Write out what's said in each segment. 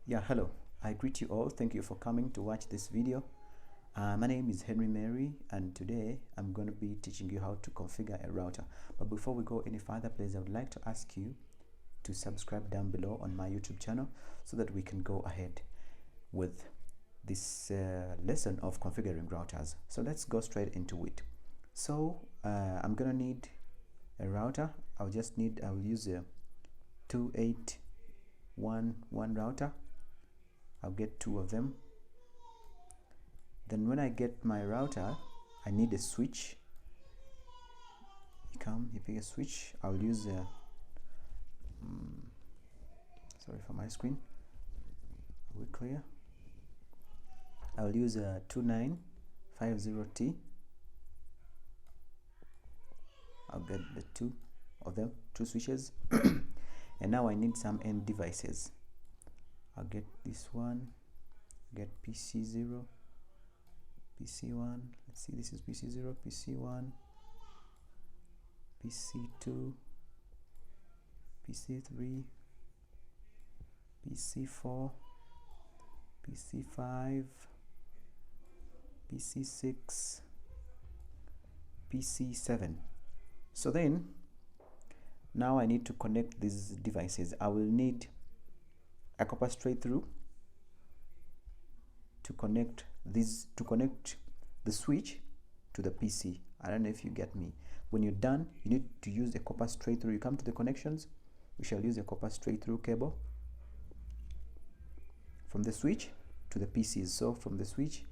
Yeah, hello. I greet you all. Thank you for coming to watch this video. My name is Henry Mary, and today I'm going to be teaching you how to configure a router. But before we go any further, please, I would like to ask you to subscribe down below on my YouTube channel so that we can go ahead with this lesson of configuring routers. So let's go straight into it. So I'm going to need a router. I'll use a 2811 router. I'll get 2 of them. Then when I get my router, I need a switch. You pick a switch. I'll use a sorry for my screen. Are we clear? I'll use a 2950T. I'll get the 2 of them, 2 switches. And now I need some end devices. I'll get this one, get PC0, PC1, let's see, this is PC0, PC1, PC2, PC3, PC4, PC5, PC6, PC7. So then, now I need to connect these devices. I will need a copper straight through to connect the switch to the PC. I don't know if you get me. When you're done, you need to use a copper straight through. You come to the connections. We shall use a copper straight through cable from the switch to the PCs. So from the switch,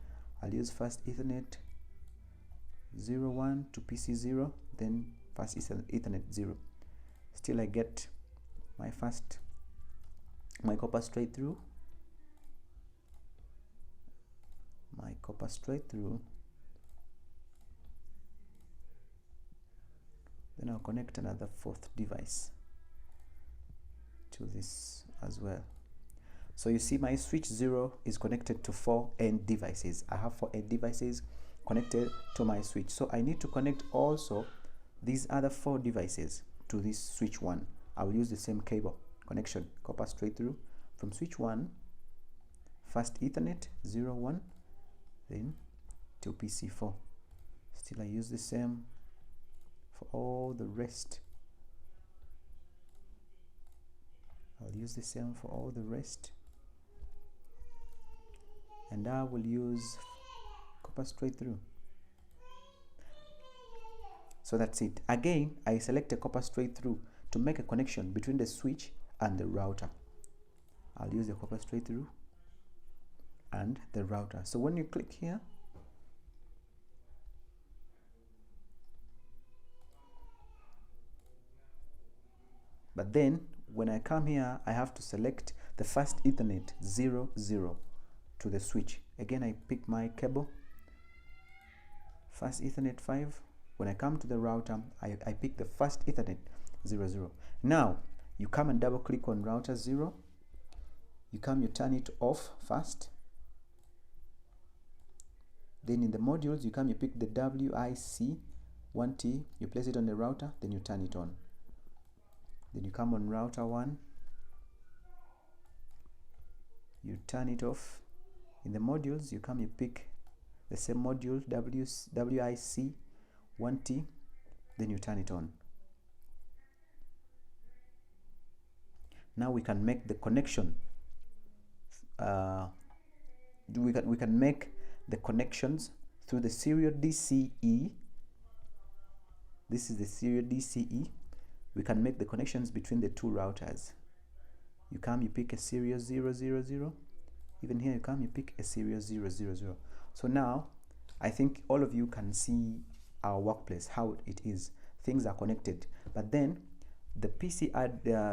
I'll use first Ethernet 01 to PC0, then first Ethernet 0. Still I get my copper straight through, then I'll connect another 4th device to this as well. So you see my switch 0 is connected to 4 end devices. I have 4 end devices connected to my switch, so I need to connect also these other 4 devices to this switch 1. I will use the same cable connection, copper straight through from switch 1, first Ethernet 01, then to PC4. Still I use the same for all the rest. I'll use the same for all the rest, and I will use copper straight through. So that's it. Again, I select a copper straight through to make a connection between the switch and the router. I'll use the copper straight through and the router. So when you click here, but then when I come here, I have to select the first Ethernet 00 to the switch. Again, I pick my cable, first Ethernet 5. When I come to the router, I pick the first Ethernet 00. Now you come and double click on router 0. You turn it off first. Then in the modules, you pick the WIC1T, you place it on the router, then you turn it on. Then you come on router 1, you turn it off. In the modules, you pick the same module, WIC1T, then you turn it on. Now we can make the connection. We can make the connections through the serial DCE. This is the serial DCE. We can make the connections between the 2 routers. You pick a serial 000. Even here you pick a serial 000. So now I think all of you can see our workplace, how it is. Things are connected, but then the PC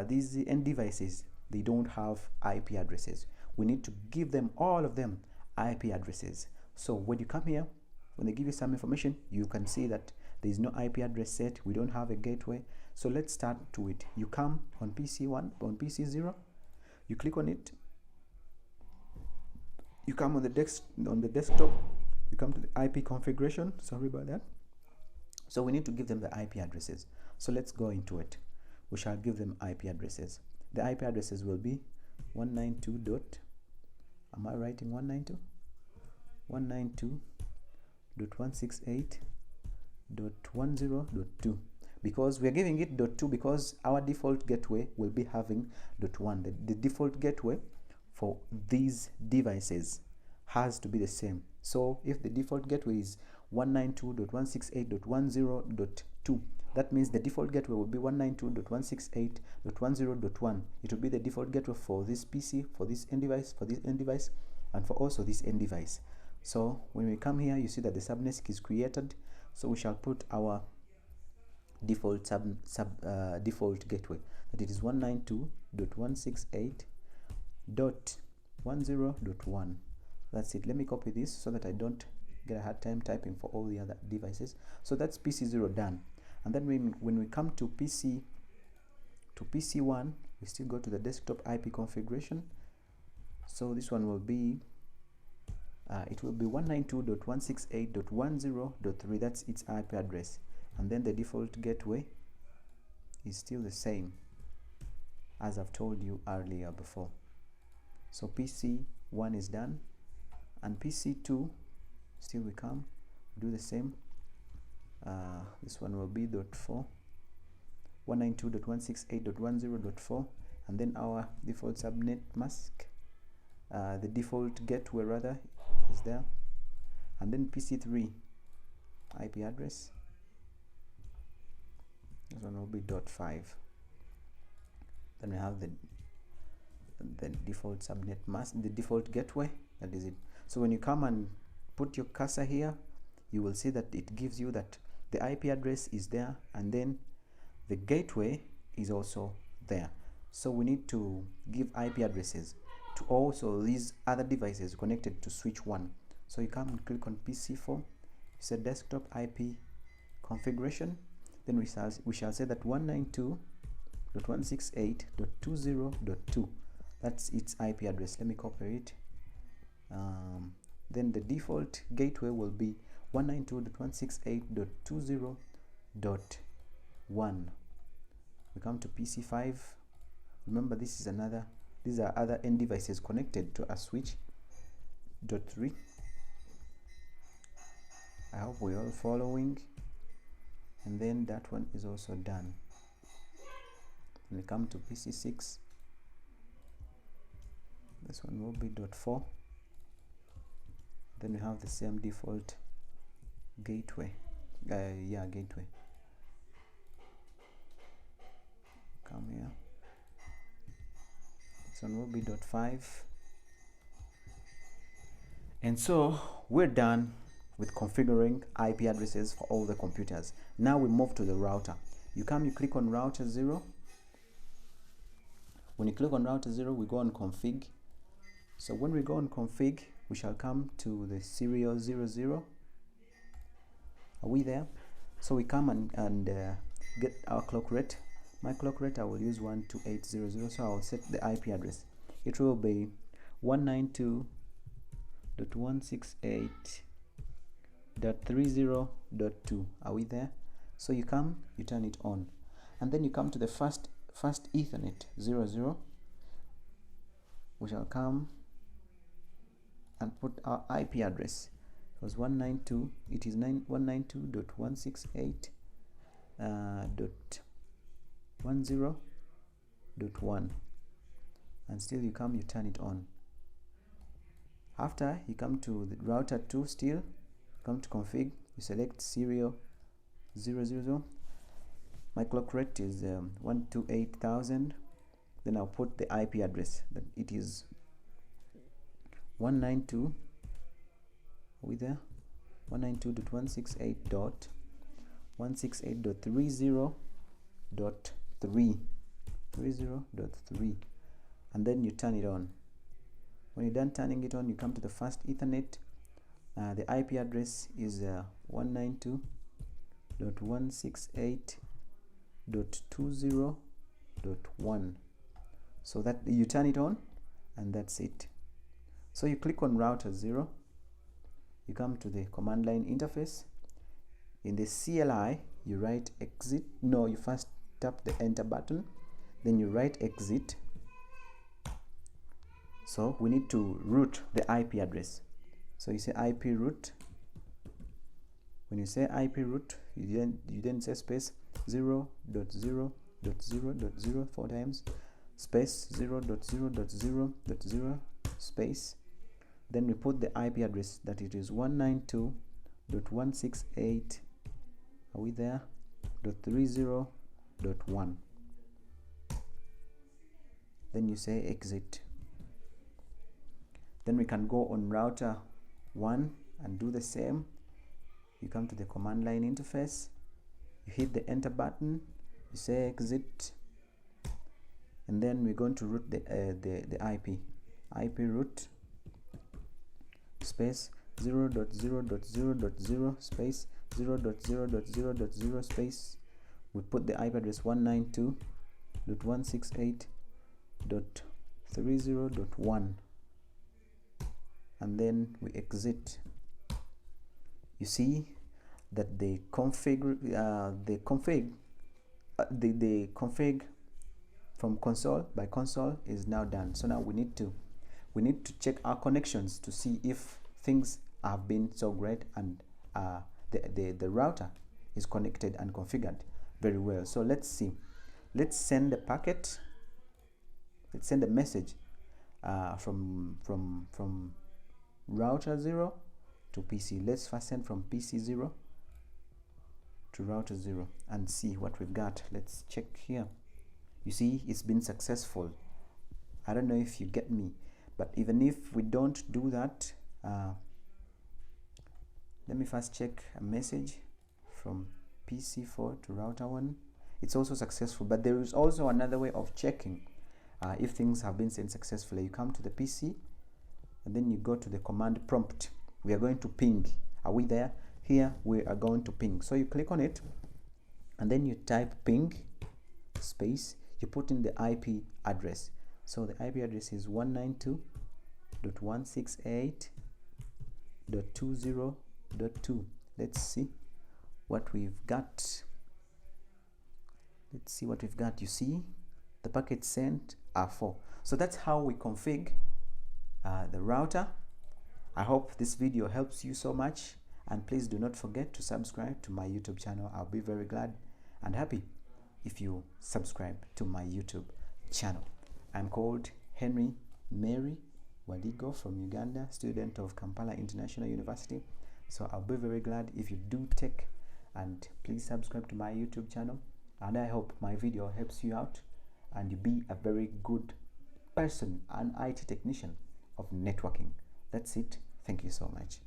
these end devices, they don't have IP addresses. We need to give them, all of them, IP addresses. So when you come here, when they give you some information, you can see that there is no IP address set. We don't have a gateway. So let's start to it. You come on PC1, on PC0, you click on it. You come on the desktop, you come to the IP configuration. Sorry about that. So we need to give them the IP addresses. So let's go into it. We shall give them IP addresses. The IP addresses will be 192.168.1.1 Am I writing 192.168.10.2 because we are giving it .2 because our default gateway will be having .1. The default gateway for these devices has to be the same. So if the default gateway is 192.168.10.2, that means the default gateway will be 192.168.10.1. It will be the default gateway for this PC, for this end device, and for also this end device. So when we come here, you see that the subnet is created. So we shall put our default default gateway, that it is 192.168.10.1. That's it. Let me copy this so that I don't get a hard time typing for all the other devices. So that's PC0 done. And then when we come to PC1, we still go to the desktop IP configuration. So this one will be it will be 192.168.10.3. that's its IP address, and then the default gateway is still the same as I've told you earlier before. So PC1 is done, and PC2 still we come do the same. This one will be .4, 192.168.10.4, and then our default subnet mask, the default gateway rather, is there, and then PC3 IP address, this one will be .5. Then we have the default subnet mask, the default gateway, that is it. So when you come and put your cursor here, you will see that it gives you that the IP address is there, and then the gateway is also there. So we need to give IP addresses to also these other devices connected to switch 1. So you come and click on PC4, you say desktop IP configuration, then we shall say that 192.168.20.2, that's its IP address. Let me copy it. Then the default gateway will be 192.168.20.1. we come to PC5. Remember, these are other end devices connected to a switch. .3. I hope we're all following. And then that one is also done. When we come to PC6, this one will be .4. Then we have the same default gateway. Gateway. Come here. This one will be .5. And so we're done with configuring IP addresses for all the computers. Now we move to the router. You click on router 0. When you click on router 0, we go on config. So when we go on config, we shall come to the serial 00. Are we there? So we come and get our clock rate. My clock rate, I will use 128.0.0, so I will set the IP address. It will be 192.168.30.2. Are we there? So you come, you turn it on, and then you come to the first Ethernet 00. We shall come and put our IP address. It was 192. It is 192.168.10.1, and still you come, you turn it on. After you come to the router 2, still come to config, you select serial 000. My clock rate is 128,000. Then I'll put the IP address, that it is 192. Are we there? 192.168.30.3, and then you turn it on. When you're done turning it on, you come to the first Ethernet. The IP address is 192.168.20.1. so that you turn it on, and that's it. So you click on router 0. You come to the command line interface. In the CLI, you write exit. No, you first tap the enter button, then you write exit. So we need to route the IP address. So you say IP route. When you say IP route, you then say space 0.0.0.0 4 times, space 0.0.0.0 space. Then we put the IP address that it is 192.168. Are we there? .30.1. Then you say exit. Then we can go on router 1 and do the same. You come to the command line interface, you hit the enter button, you say exit, and then we're going to route the IP route space 0.0.0.0 space 0.0.0.0 space. We put the IP address 192.168.30.1, and then we exit. You see that the config from console by console is now done. So now we need to check our connections to see if things have been so great and the router is connected and configured very well. So let's see. Let's send a packet. Let's send a message from router 0 to PC. Let's first send from PC 0 to router 0 and see what we've got. Let's check here. You see, it's been successful. I don't know if you get me, but even if we don't do that, let me first check a message from PC 4 to router 1. It's also successful, but there is also another way of checking if things have been sent successfully. You come to the PC and then you go to the command prompt. We are going to ping. Are we there? Here we are going to ping. So you click on it and then you type ping space. You put in the IP address. So the IP address is 192.168.20.2. Let's see what we've got. Let's see what we've got. You see the packets sent are 4. So that's how we configure the router. I hope this video helps you so much, and please do not forget to subscribe to my YouTube channel. I'll be very glad and happy if you subscribe to my YouTube channel. I'm called Henry Mary Waligo from Uganda, student of Kampala International University. So I'll be very glad if you do take and please subscribe to my YouTube channel, and I hope my video helps you out and you be a very good person, an IT technician of networking. That's it. Thank you so much.